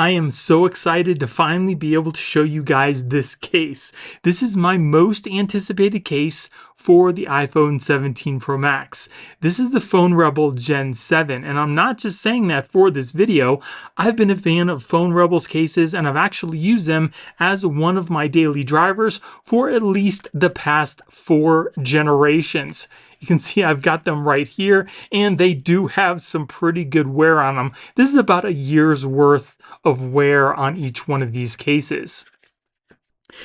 I am so excited to finally be able to show you guys this case. This is my most anticipated case for the iPhone 17 Pro Max. This is the Phone Rebel Gen 7, and I'm not just saying that for this video. I've been a fan of Phone Rebel's cases, and I've actually used them as one of my daily drivers for at least the past 4 generations. You can see I've got them right here, and they do have some pretty good wear on them. This is about a year's worth of wear on each one of these cases.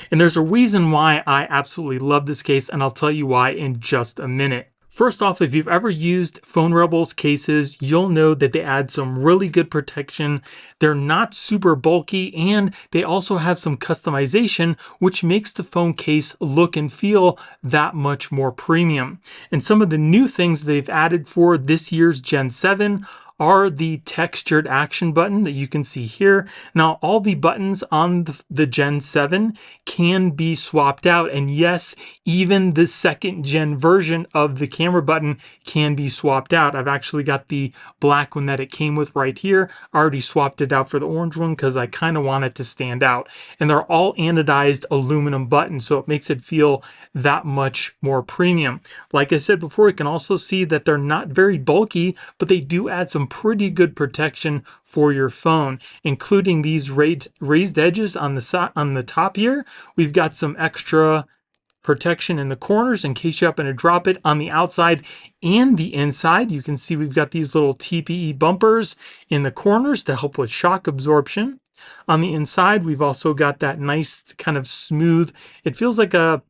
And there's a reason why I absolutely love this case, and I'll tell you why in just a minute. First off, if you've ever used Phone Rebel's cases, you'll know that they add some really good protection. They're not super bulky, and they also have some customization, which makes the phone case look and feel that much more premium. And some of the new things they've added for this year's Gen 7 are the textured action button that you can see here. Now, all the buttons on the Gen 7 can be swapped out. And yes, even the 2nd gen version of the camera button can be swapped out. I've actually got the black one that it came with right here. I already swapped it out for the orange one because I kind of want it to stand out. And they're all anodized aluminum buttons, so it makes it feel that much more premium. Like I said before, you can also see that they're not very bulky, but they do add some pretty good protection for your phone, including these raised edges on the top here. We've got some extra protection in the corners in case you happen to drop it. On the outside and the inside, you can see we've got these little TPE bumpers in the corners to help with shock absorption. On the inside, we've also got that nice kind of smooth, it feels like a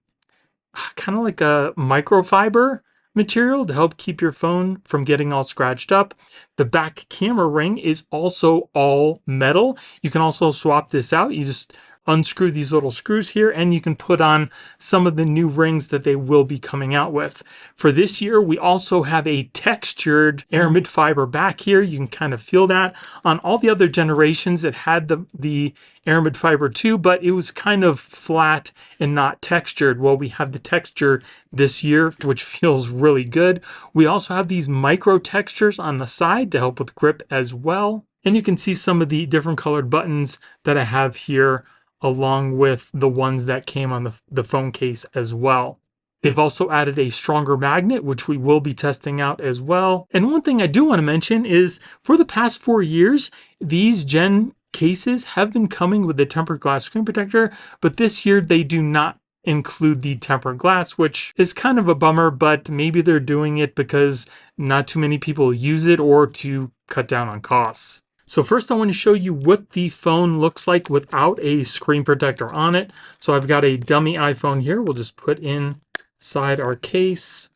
kind of like a microfiber material to help keep your phone from getting all scratched up. The back camera ring is also all metal. You can also swap this out. You just unscrew these little screws here, and you can put on some of the new rings that they will be coming out with. For this year, we also have a textured aramid fiber back here. You can kind of feel that. On all the other generations, it had the aramid fiber too, but it was kind of flat and not textured. Well, we have the texture this year, which feels really good. We also have these micro textures on the side to help with grip as well. And you can see some of the different colored buttons that I have here, along with the ones that came on the phone case as well. They've also added a stronger magnet, which we will be testing out as well. And one thing I do want to mention is for the past 4 years, these Gen cases have been coming with the tempered glass screen protector, but this year they do not include the tempered glass, which is kind of a bummer, but maybe they're doing it because not too many people use it or to cut down on costs. So first I want to show you what the phone looks like without a screen protector on it. So I've got a dummy iPhone here. We'll just put inside our case.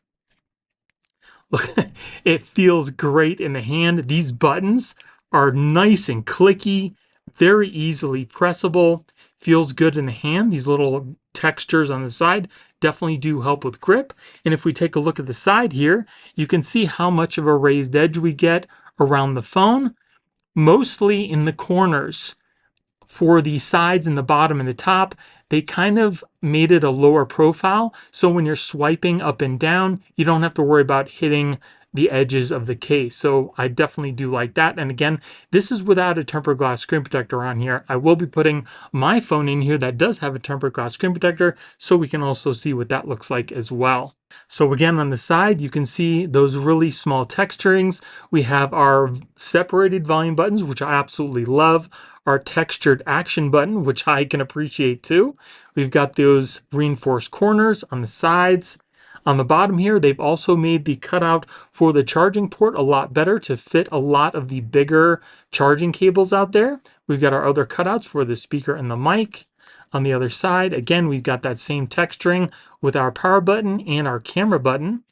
Look, it feels great in the hand. These buttons are nice and clicky, very easily pressable. Feels good in the hand. These little textures on the side definitely do help with grip. And if we take a look at the side here, you can see how much of a raised edge we get around the phone. Mostly in the corners. For the sides and the bottom and the top, they kind of made it a lower profile. So when you're swiping up and down, you don't have to worry about hitting the edges of the case. So I definitely do like that. And again, this is without a tempered glass screen protector on here. I will be putting my phone in here that does have a tempered glass screen protector, so we can also see what that looks like as well. So again, on the side, you can see those really small texturings. We have our separated volume buttons, which I absolutely love. Our textured action button, which I can appreciate too. We've got those reinforced corners on the sides. On the bottom here, they've also made the cutout for the charging port a lot better to fit a lot of the bigger charging cables out there. We've got our other cutouts for the speaker and the mic. On the other side, again, we've got that same texturing with our power button and our camera button.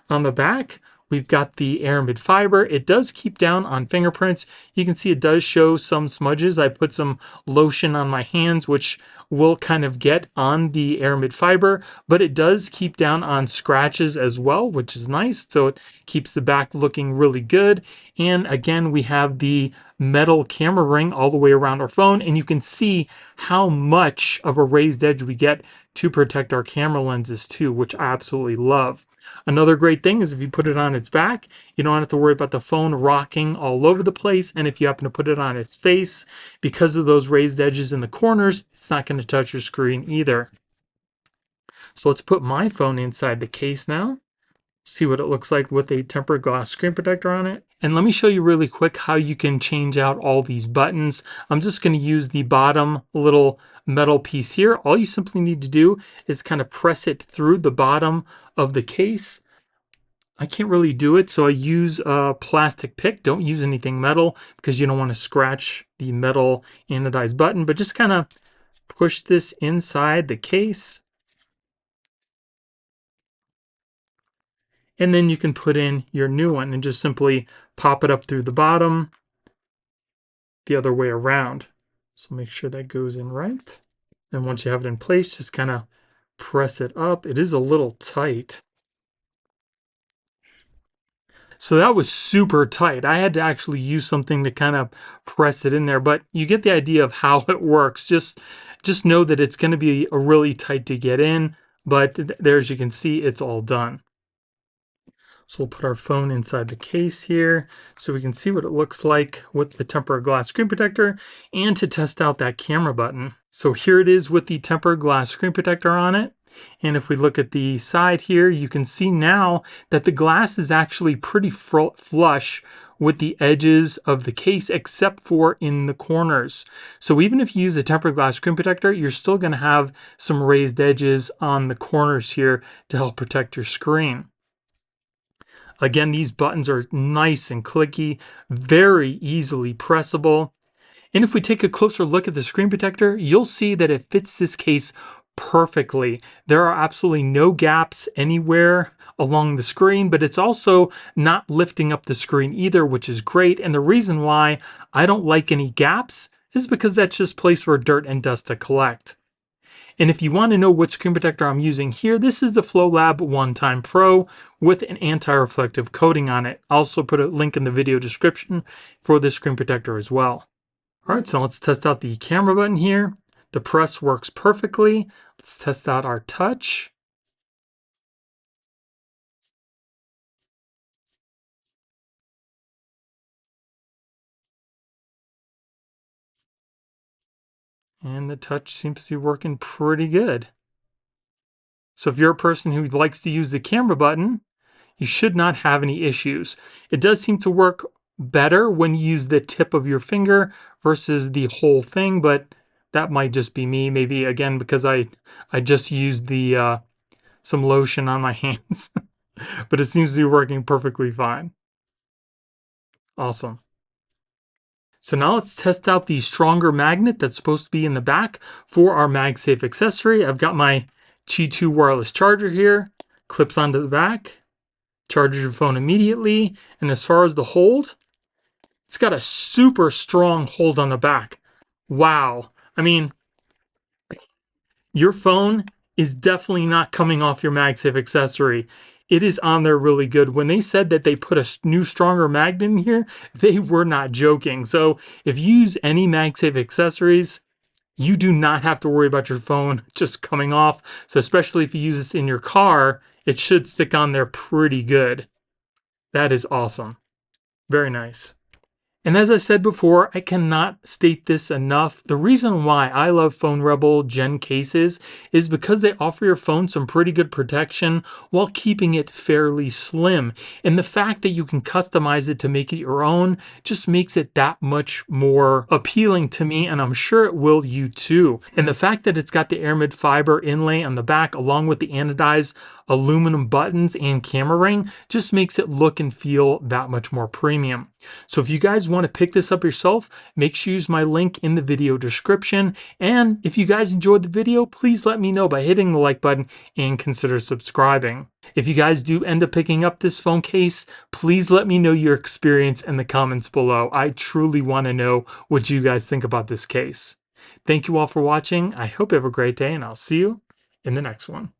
On the back, we've got the aramid fiber. It does keep down on fingerprints. You can see it does show some smudges. I put some lotion on my hands, which will kind of get on the aramid fiber, but it does keep down on scratches as well, which is nice. So it keeps the back looking really good. And again, we have the metal camera ring all the way around our phone, and you can see how much of a raised edge we get to protect our camera lenses too, which I absolutely love. Another great thing is if you put it on its back, you don't have to worry about the phone rocking all over the place. And if you happen to put it on its face, because of those raised edges in the corners, it's not going to touch your screen either. So let's put my phone inside the case now. See what it looks like with a tempered glass screen protector on it. And let me show you really quick how you can change out all these buttons. I'm just going to use the bottom little metal piece here. All you simply need to do is kind of press it through the bottom of the case. I can't really do it, so I use a plastic pick. Don't use anything metal because you don't want to scratch the metal anodized button, but just kind of push this inside the case. And then you can put in your new one and just simply pop it up through the bottom the other way around. So make sure that goes in right. And once you have it in place, just kind of press it up. It is a little tight. So that was super tight. I had to actually use something to kind of press it in there, but you get the idea of how it works. Just know that it's going to be really tight to get in, but there, as you can see, it's all done. So we'll put our phone inside the case here so we can see what it looks like with the tempered glass screen protector and to test out that camera button. So here it is with the tempered glass screen protector on it. And if we look at the side here, you can see now that the glass is actually pretty flush with the edges of the case, except for in the corners. So even if you use a tempered glass screen protector, you're still going to have some raised edges on the corners here to help protect your screen. Again, these buttons are nice and clicky, very easily pressable. And if we take a closer look at the screen protector, you'll see that it fits this case perfectly. There are absolutely no gaps anywhere along the screen, but it's also not lifting up the screen either, which is great. And the reason why I don't like any gaps is because that's just a place for dirt and dust to collect. And if you want to know which screen protector I'm using here, this is the FlowLab One Time Pro with an anti-reflective coating on it. I'll also put a link in the video description for this screen protector as well. All right, so let's test out the camera button here. The press works perfectly. Let's test out our touch. And the touch seems to be working pretty good. So if you're a person who likes to use the camera button, you should not have any issues. It does seem to work better when you use the tip of your finger versus the whole thing, but that might just be me. Maybe, again, because I just used the some lotion on my hands. But it seems to be working perfectly fine. Awesome. So now let's test out the stronger magnet that's supposed to be in the back for our MagSafe accessory. I've got my Qi2 wireless charger here, clips onto the back, charges your phone immediately. And as far as the hold, it's got a super strong hold on the back. Wow. I mean, your phone is definitely not coming off your MagSafe accessory. It is on there really good. When they said that they put a new, stronger magnet in here, they were not joking. So if you use any MagSafe accessories, you do not have to worry about your phone just coming off. So especially if you use this in your car, it should stick on there pretty good. That is awesome. Very nice. And as I said before, I cannot state this enough. The reason why I love Phone Rebel Gen cases is because they offer your phone some pretty good protection while keeping it fairly slim. And the fact that you can customize it to make it your own just makes it that much more appealing to me, and I'm sure it will you too. And the fact that it's got the aramid fiber inlay on the back along with the anodized aluminum buttons and camera ring just makes it look and feel that much more premium. So if you guys want to pick this up yourself, make sure you use my link in the video description. And if you guys enjoyed the video, please let me know by hitting the like button and consider subscribing. If you guys do end up picking up this phone case, please let me know your experience in the comments below. I truly want to know what you guys think about this case. Thank you all for watching. I hope you have a great day, and I'll see you in the next one.